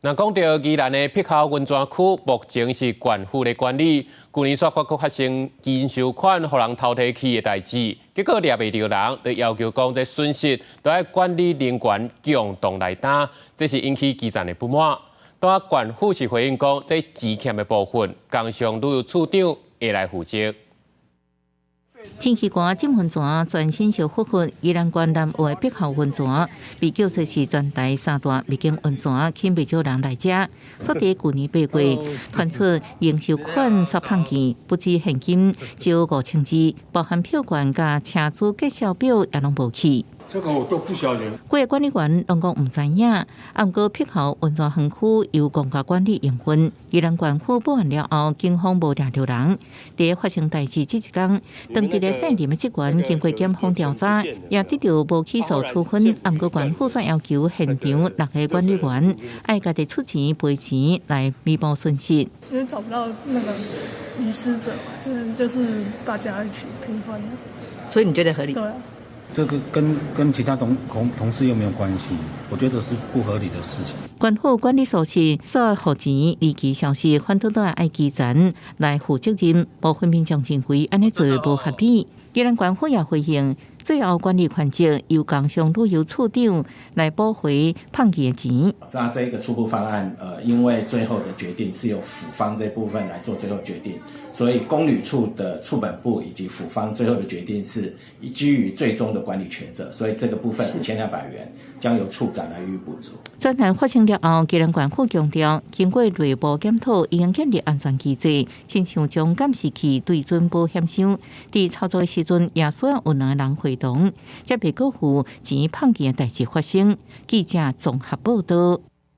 那讲到宜兰的碧口温泉区，目前是县府的管理。去年煞发生金收款互人偷摕去的代志，结果抓袂到人，就要求讲这损失都要管理人员共同来担，这是引起基层的不满。当县府是回应讲，这钱欠的部分，工商旅游处长会来负责。天气寒，浸温泉全新小复活，宜兰县南澳的碧口温泉被叫做是全台三大秘境温泉，吸引不少人来遮。所伫去年8月传出营收款刷胖去，不止现金少5000支，包含票券甲车资计销表也拢无去。这个我都不晓得。几个管理员拢讲唔知影，啊，毋过碧口温泉园区由公家管理营运，宜兰县府报案了后，警方无抓到人。伫发生代志这一天，当地的县里的职员经过检方调查，也得到无起诉处分。啊，毋过县府却要求现场6个管理员爱家己出钱赔钱来弥补损失。因为找不到那个遗失者嘛，这就是大家一起平分的。所以你觉得合理？对啊。这个跟其他同事又没有关系，我觉得是不合理的事情。县府管理所是说付钱离奇消息，反倒都要爱基层来负责任，部分民众认为安尼做无合理。宜兰县府也回应，最后管理权责由工商旅游处长来补回胖去的钱。那这个初步方案，因为最后的决定是由府方这部分来做最后决定，所以公旅处的处本部以及府方最后的决定是基于最终的管理权责，所以这个部分5200元将由处长来予以补足。专案发生了后，宜兰县府强调，经过内部检讨，已经建立安全机制，亲像将监视器对准保险箱，伫操作的时阵也需要有2个人会同，才袂辜负钱胖去的代志发生。记者综合报道。